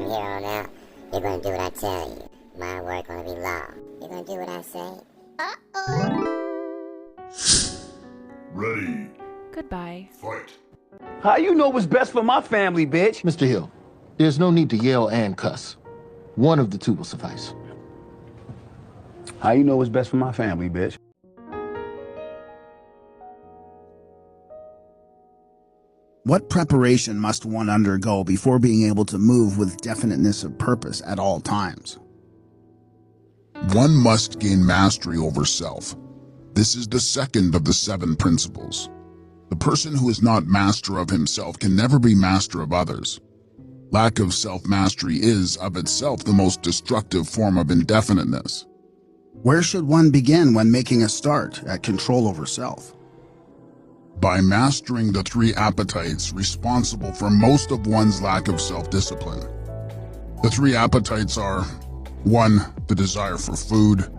here on out, you're gonna do what I tell you. My word gonna be law. You're gonna do what I say. Ready. Goodbye. Fight. How you know what's best for my family, bitch? Mr. Hill, there's no need to yell and cuss. One of the two will suffice. How you know what's best for my family, bitch? What preparation must one undergo before being able to move with definiteness of purpose at all times? One must gain mastery over self. This is the second of the 7 principles. The person who is not master of himself can never be master of others. Lack of self-mastery is, of itself, the most destructive form of indefiniteness. Where should one begin when making a start at control over self? By mastering the 3 appetites responsible for most of one's lack of self-discipline. The 3 appetites are 1. The desire for food,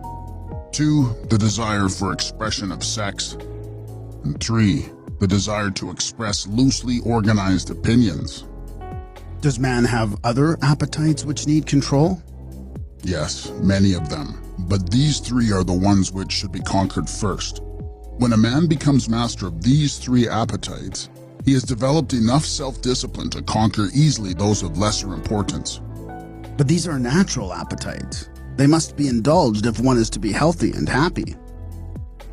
2. The desire for expression of sex, and 3. The desire to express loosely organized opinions. Does man have other appetites which need control? Yes, many of them, but these 3 are the ones which should be conquered first. When a man becomes master of these 3 appetites, he has developed enough self-discipline to conquer easily those of lesser importance. But these are natural appetites. They must be indulged if one is to be healthy and happy.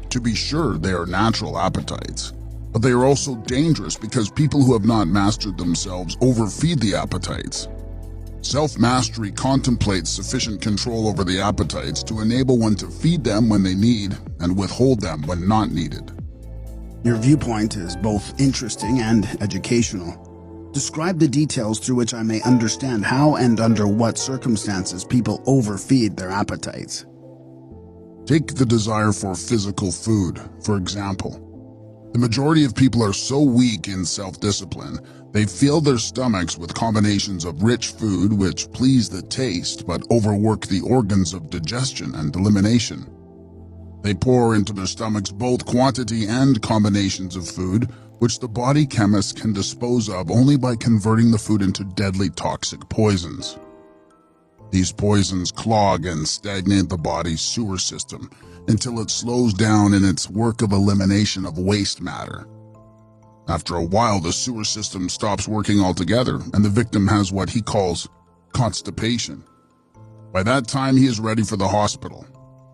To be sure, they are natural appetites, but they are also dangerous because people who have not mastered themselves overfeed the appetites. Self-mastery contemplates sufficient control over the appetites to enable one to feed them when they need and withhold them when not needed. Your viewpoint is both interesting and educational. Describe the details through which I may understand how and under what circumstances people overfeed their appetites. Take the desire for physical food, for example. The majority of people are so weak in self-discipline, they fill their stomachs with combinations of rich food which please the taste but overwork the organs of digestion and elimination. They pour into their stomachs both quantity and combinations of food which the body chemists can dispose of only by converting the food into deadly toxic poisons. These poisons clog and stagnate the body's sewer system until it slows down in its work of elimination of waste matter. After a while, the sewer system stops working altogether and the victim has what he calls constipation. By that time, he is ready for the hospital.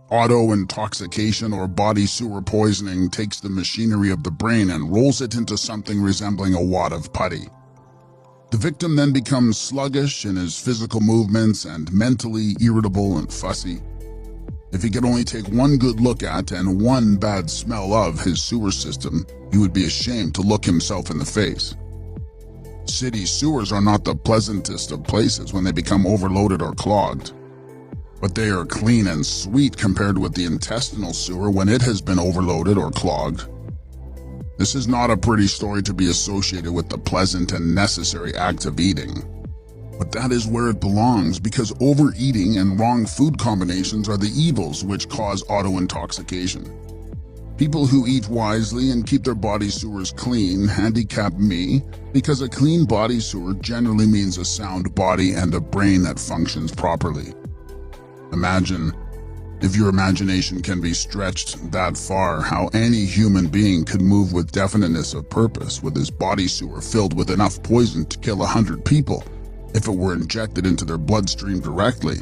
Auto-intoxication or body sewer poisoning takes the machinery of the brain and rolls it into something resembling a wad of putty. The victim then becomes sluggish in his physical movements and mentally irritable and fussy. If he could only take one good look at and one bad smell of his sewer system, he would be ashamed to look himself in the face. City sewers are not the pleasantest of places when they become overloaded or clogged, but they are clean and sweet compared with the intestinal sewer when it has been overloaded or clogged. This is not a pretty story to be associated with the pleasant and necessary act of eating. But that is where it belongs because overeating and wrong food combinations are the evils which cause auto-intoxication. People who eat wisely and keep their body sewers clean handicap me because a clean body sewer generally means a sound body and a brain that functions properly. Imagine, if your imagination can be stretched that far, how any human being could move with definiteness of purpose with his body sewer filled with enough poison to kill 100 people if it were injected into their bloodstream directly.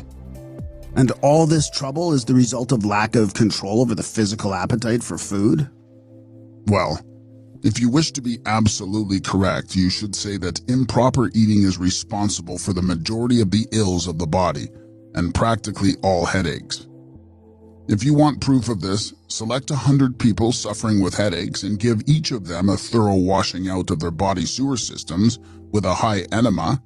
And all this trouble is the result of lack of control over the physical appetite for food? Well, if you wish to be absolutely correct, you should say that improper eating is responsible for the majority of the ills of the body and practically all headaches. If you want proof of this, select 100 people suffering with headaches and give each of them a thorough washing out of their body sewer systems with a high enema,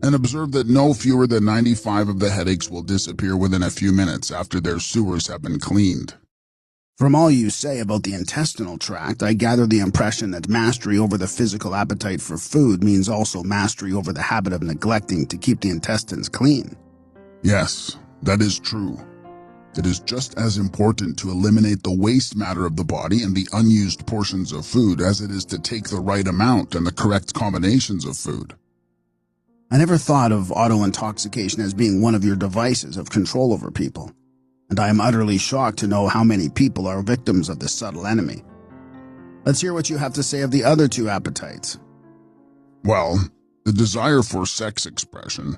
and observe that no fewer than 95 of the headaches will disappear within a few minutes after their sewers have been cleaned. From all you say about the intestinal tract, I gather the impression that mastery over the physical appetite for food means also mastery over the habit of neglecting to keep the intestines clean. Yes, that is true. It is just as important to eliminate the waste matter of the body and the unused portions of food as it is to take the right amount and the correct combinations of food. I never thought of auto-intoxication as being one of your devices of control over people, and I am utterly shocked to know how many people are victims of this subtle enemy. Let's hear what you have to say of the other two appetites. Well, the desire for sex expression.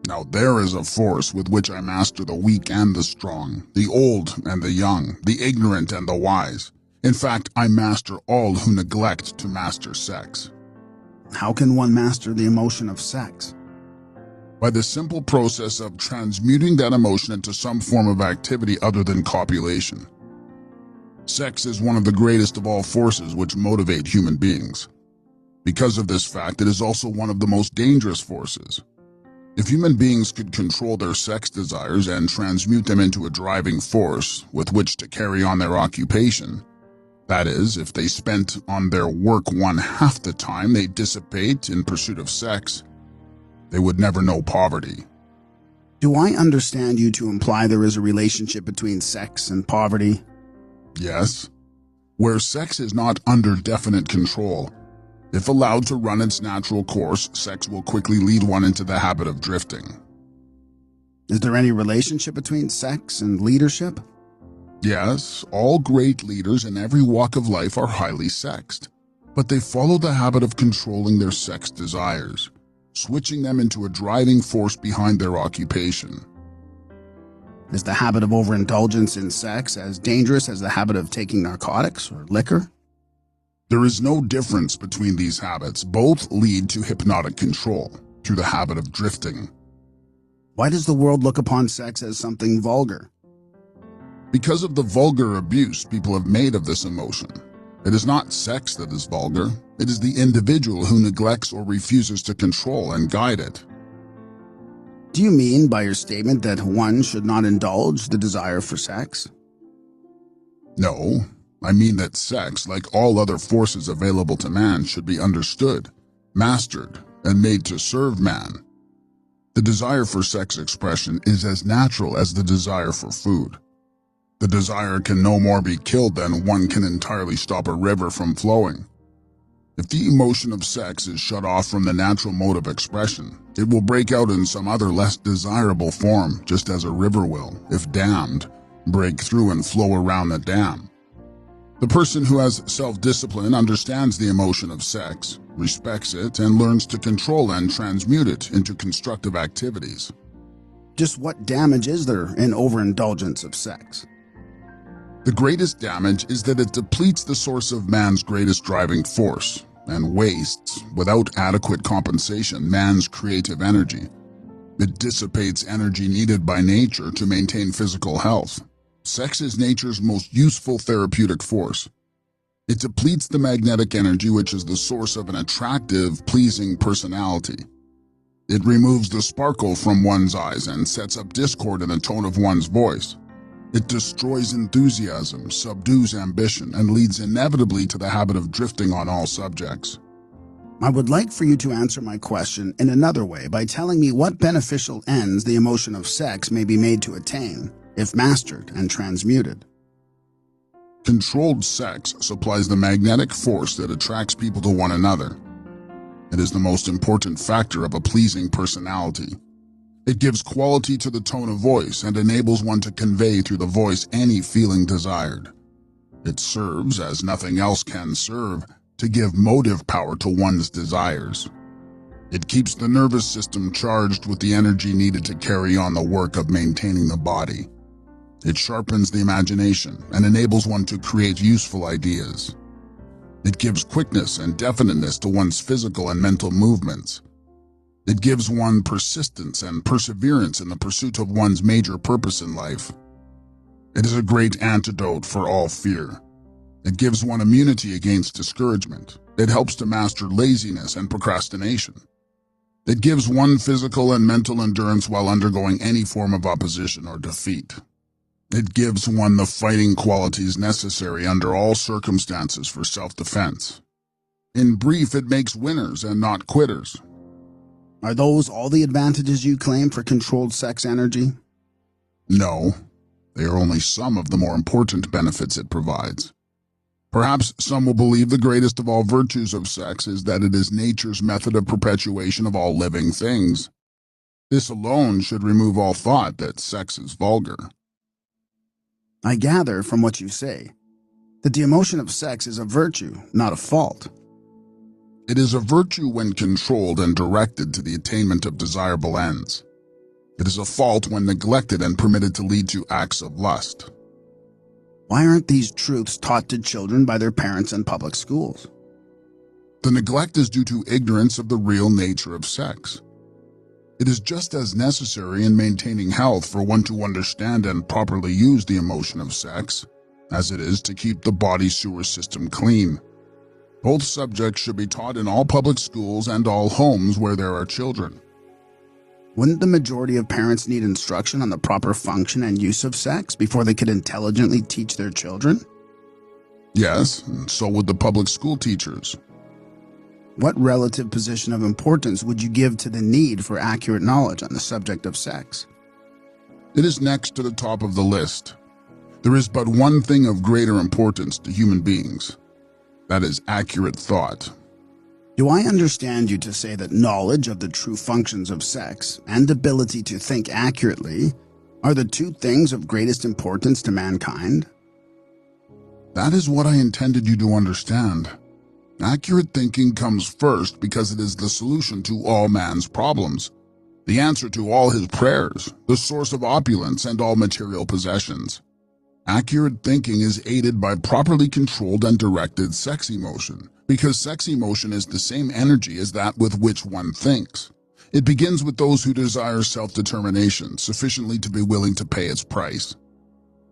Now there is a force with which I master the weak and the strong, the old and the young, the ignorant and the wise. In fact, I master all who neglect to master sex. How can one master the emotion of sex? By the simple process of transmuting that emotion into some form of activity other than copulation. Sex is one of the greatest of all forces which motivate human beings. Because of this fact, it is also one of the most dangerous forces. If human beings could control their sex desires and transmute them into a driving force with which to carry on their occupation, that is, if they spent on their work one half the time they dissipate in pursuit of sex, they would never know poverty. Do I understand you to imply there is a relationship between sex and poverty? Yes. Where sex is not under definite control, if allowed to run its natural course, sex will quickly lead one into the habit of drifting. Is there any relationship between sex and leadership? Yes, all great leaders in every walk of life are highly sexed, but they follow the habit of controlling their sex desires, switching them into a driving force behind their occupation. Is the habit of overindulgence in sex as dangerous as the habit of taking narcotics or liquor? There is no difference between these habits. Both lead to hypnotic control through the habit of drifting. Why does the world look upon sex as something vulgar? Because of the vulgar abuse people have made of this emotion. It is not sex that is vulgar. It is the individual who neglects or refuses to control and guide it. Do you mean by your statement that one should not indulge the desire for sex? No, I mean that sex, like all other forces available to man, should be understood, mastered, and made to serve man. The desire for sex expression is as natural as the desire for food. The desire can no more be killed than one can entirely stop a river from flowing. If the emotion of sex is shut off from the natural mode of expression, it will break out in some other less desirable form, just as a river will, if dammed, break through and flow around the dam. The person who has self-discipline understands the emotion of sex, respects it, and learns to control and transmute it into constructive activities. Just what damage is there in overindulgence of sex? The greatest damage is that it depletes the source of man's greatest driving force and wastes, without adequate compensation, man's creative energy. It dissipates energy needed by nature to maintain physical health. Sex is nature's most useful therapeutic force. It depletes the magnetic energy which is the source of an attractive, pleasing personality. It removes the sparkle from one's eyes and sets up discord in the tone of one's voice. It destroys enthusiasm, subdues ambition, and leads inevitably to the habit of drifting on all subjects. I would like for you to answer my question in another way by telling me what beneficial ends the emotion of sex may be made to attain, if mastered and transmuted. Controlled sex supplies the magnetic force that attracts people to one another. It is the most important factor of a pleasing personality. It gives quality to the tone of voice and enables one to convey through the voice any feeling desired. It serves, as nothing else can serve, to give motive power to one's desires. It keeps the nervous system charged with the energy needed to carry on the work of maintaining the body. It sharpens the imagination and enables one to create useful ideas. It gives quickness and definiteness to one's physical and mental movements. It gives one persistence and perseverance in the pursuit of one's major purpose in life. It is a great antidote for all fear. It gives one immunity against discouragement. It helps to master laziness and procrastination. It gives one physical and mental endurance while undergoing any form of opposition or defeat. It gives one the fighting qualities necessary under all circumstances for self-defense. In brief, it makes winners and not quitters. Are those all the advantages you claim for controlled sex energy? No, they are only some of the more important benefits it provides. Perhaps some will believe the greatest of all virtues of sex is that it is nature's method of perpetuation of all living things. This alone should remove all thought that sex is vulgar. I gather from what you say that the emotion of sex is a virtue, not a fault. It is a virtue when controlled and directed to the attainment of desirable ends. It is a fault when neglected and permitted to lead to acts of lust. Why aren't these truths taught to children by their parents in public schools? The neglect is due to ignorance of the real nature of sex. It is just as necessary in maintaining health for one to understand and properly use the emotion of sex as it is to keep the body sewer system clean. Both subjects should be taught in all public schools and all homes where there are children. Wouldn't the majority of parents need instruction on the proper function and use of sex before they could intelligently teach their children? Yes, and so would the public school teachers. What relative position of importance would you give to the need for accurate knowledge on the subject of sex? It is next to the top of the list. There is but one thing of greater importance to human beings. That is accurate thought. Do I understand you to say that knowledge of the true functions of sex and ability to think accurately are the two things of greatest importance to mankind? That is what I intended you to understand. Accurate thinking comes first because it is the solution to all man's problems, the answer to all his prayers, the source of opulence and all material possessions. Accurate thinking is aided by properly controlled and directed sex emotion, because sex emotion is the same energy as that with which one thinks. It begins with those who desire self-determination sufficiently to be willing to pay its price.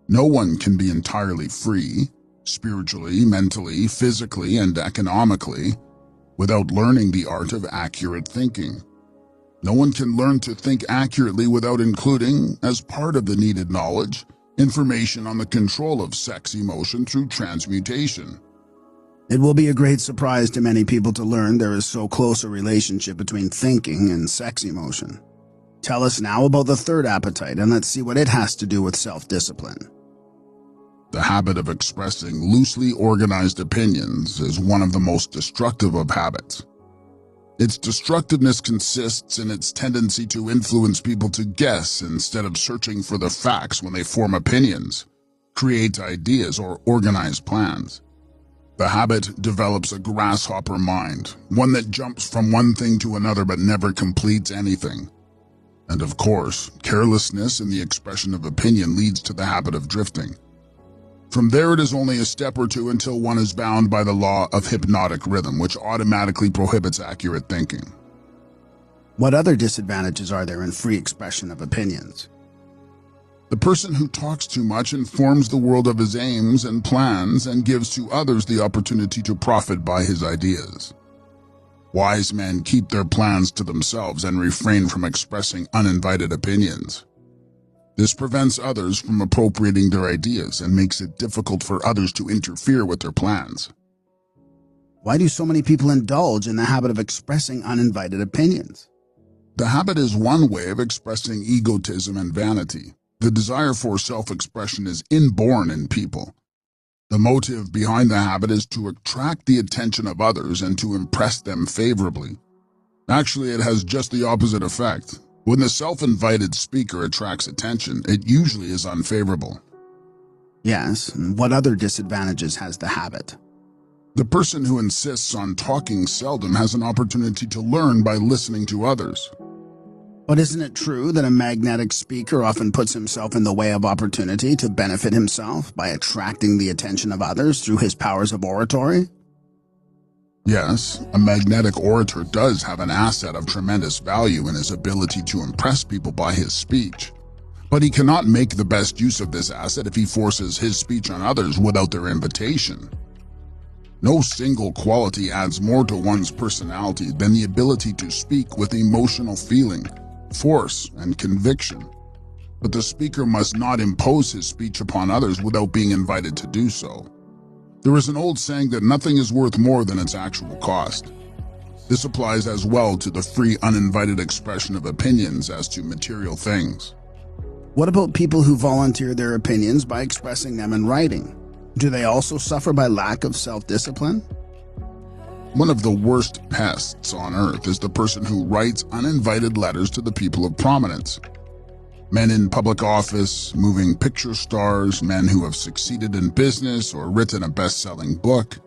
No one can be entirely free, spiritually, mentally, physically, and economically, without learning the art of accurate thinking. No one can learn to think accurately without including, as part of the needed knowledge, information on the control of sex emotion through transmutation. It will be a great surprise to many people to learn there is so close a relationship between thinking and sex emotion. Tell us now about the third appetite, and let's see what it has to do with self-discipline. The habit of expressing loosely organized opinions is one of the most destructive of habits. Its destructiveness consists in its tendency to influence people to guess instead of searching for the facts when they form opinions, create ideas, or organize plans. The habit develops a grasshopper mind, one that jumps from one thing to another but never completes anything. And of course, carelessness in the expression of opinion leads to the habit of drifting. From there, it is only a step or two until one is bound by the law of hypnotic rhythm, which automatically prohibits accurate thinking. What other disadvantages are there in free expression of opinions? The person who talks too much informs the world of his aims and plans and gives to others the opportunity to profit by his ideas. Wise men keep their plans to themselves and refrain from expressing uninvited opinions. This prevents others from appropriating their ideas and makes it difficult for others to interfere with their plans. Why do so many people indulge in the habit of expressing uninvited opinions? The habit is one way of expressing egotism and vanity. The desire for self-expression is inborn in people. The motive behind the habit is to attract the attention of others and to impress them favorably. Actually, it has just the opposite effect. When the self-invited speaker attracts attention, it usually is unfavorable. Yes, and what other disadvantages has the habit? The person who insists on talking seldom has an opportunity to learn by listening to others. But isn't it true that a magnetic speaker often puts himself in the way of opportunity to benefit himself by attracting the attention of others through his powers of oratory? Yes, a magnetic orator does have an asset of tremendous value in his ability to impress people by his speech. But he cannot make the best use of this asset if he forces his speech on others without their invitation. No single quality adds more to one's personality than the ability to speak with emotional feeling, force, and conviction. But the speaker must not impose his speech upon others without being invited to do so. There is an old saying that nothing is worth more than its actual cost. This applies as well to the free, uninvited expression of opinions as to material things. What about people who volunteer their opinions by expressing them in writing? Do they also suffer by lack of self-discipline? One of the worst pests on earth is the person who writes uninvited letters to the people of prominence. Men in public office, moving picture stars, men who have succeeded in business or written a best-selling book,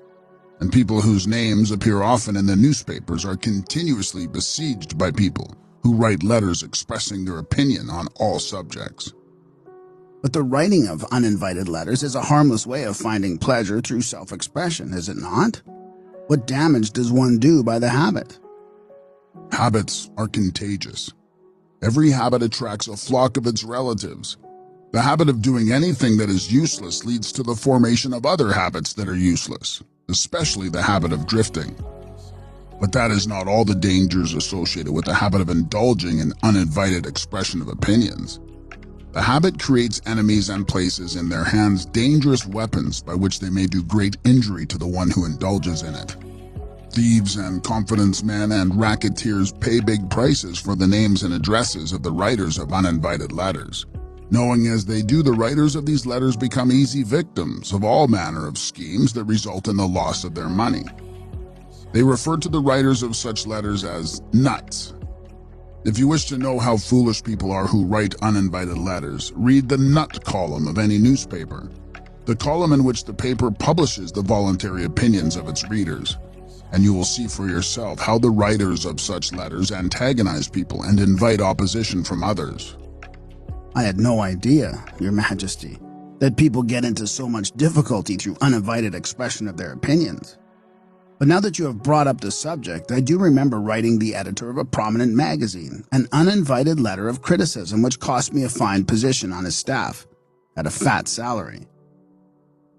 and people whose names appear often in the newspapers are continuously besieged by people who write letters expressing their opinion on all subjects. But the writing of uninvited letters is a harmless way of finding pleasure through self-expression, is it not? What damage does one do by the habit? Habits are contagious. Every habit attracts a flock of its relatives. The habit of doing anything that is useless leads to the formation of other habits that are useless, especially the habit of drifting. But that is not all the dangers associated with the habit of indulging in uninvited expression of opinions. The habit creates enemies and places in their hands dangerous weapons by which they may do great injury to the one who indulges in it. Thieves and confidence men and racketeers pay big prices for the names and addresses of the writers of uninvited letters. Knowing as they do, the writers of these letters become easy victims of all manner of schemes that result in the loss of their money. They refer to the writers of such letters as nuts. If you wish to know how foolish people are who write uninvited letters, read the nut column of any newspaper, the column in which the paper publishes the voluntary opinions of its readers, and you will see for yourself how the writers of such letters antagonize people and invite opposition from others. I had no idea, Your Majesty, that people get into so much difficulty through uninvited expression of their opinions. But now that you have brought up the subject, I do remember writing the editor of a prominent magazine an uninvited letter of criticism which cost me a fine position on his staff at a fat salary.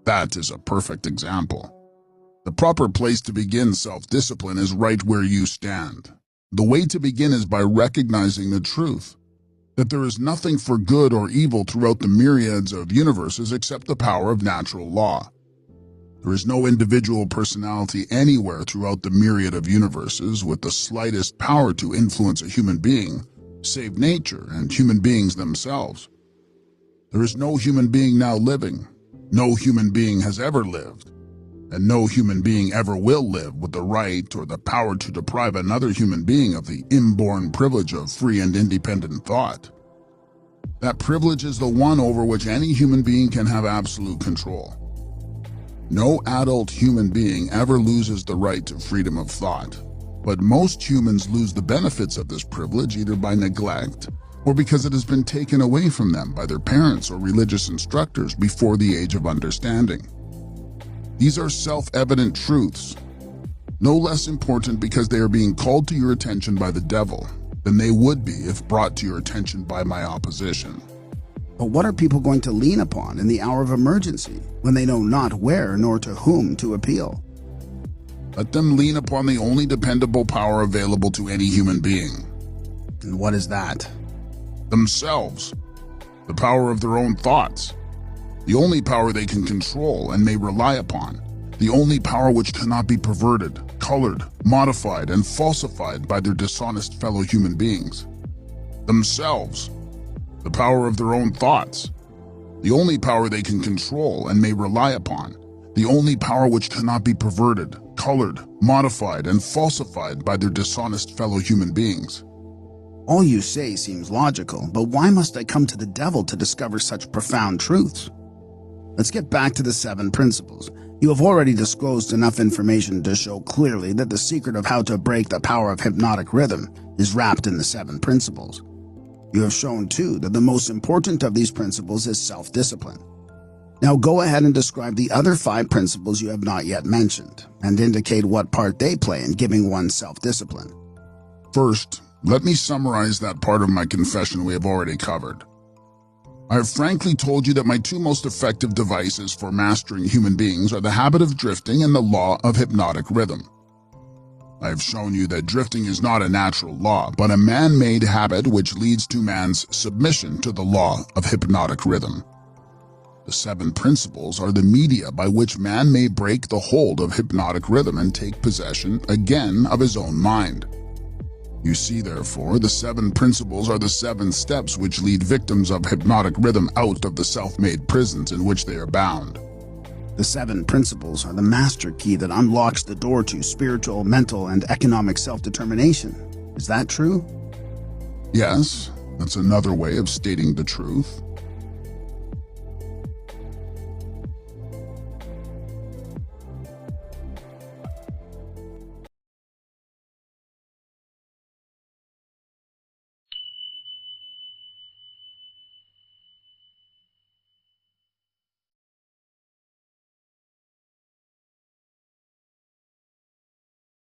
That is a perfect example. The proper place to begin self-discipline is right where you stand. The way to begin is by recognizing the truth, that there is nothing for good or evil throughout the myriads of universes except the power of natural law. There is no individual personality anywhere throughout the myriad of universes with the slightest power to influence a human being, save nature and human beings themselves. There is no human being now living, no human being has ever lived, and no human being ever will live with the right or the power to deprive another human being of the inborn privilege of free and independent thought. That privilege is the one over which any human being can have absolute control. No adult human being ever loses the right to freedom of thought, but most humans lose the benefits of this privilege either by neglect or because it has been taken away from them by their parents or religious instructors before the age of understanding. These are self-evident truths, no less important because they are being called to your attention by the devil than they would be if brought to your attention by my opposition. But what are people going to lean upon in the hour of emergency when they know not where nor to whom to appeal? Let them lean upon the only dependable power available to any human being. And what is that? Themselves. The power of their own thoughts. The only power they can control and may rely upon. The only power which cannot be perverted, colored, modified, and falsified by their dishonest fellow human beings. Themselves. The power of their own thoughts. The only power they can control and may rely upon. The only power which cannot be perverted, colored, modified, and falsified by their dishonest fellow human beings. All you say seems logical, but why must I come to the devil to discover such profound truths? Let's get back to the 7 principles. You have already disclosed enough information to show clearly that the secret of how to break the power of hypnotic rhythm is wrapped in the 7 principles. You have shown, too, that the most important of these principles is self-discipline. Now go ahead and describe the other 5 principles you have not yet mentioned, and indicate what part they play in giving one self-discipline. First, let me summarize that part of my confession we have already covered. I have frankly told you that my 2 most effective devices for mastering human beings are the habit of drifting and the law of hypnotic rhythm. I have shown you that drifting is not a natural law, but a man-made habit which leads to man's submission to the law of hypnotic rhythm. The 7 principles are the media by which man may break the hold of hypnotic rhythm and take possession again of his own mind. You see, therefore, the 7 principles are the 7 steps which lead victims of hypnotic rhythm out of the self-made prisons in which they are bound. The 7 principles are the master key that unlocks the door to spiritual, mental, and economic self-determination. Is that true? Yes, that's another way of stating the truth.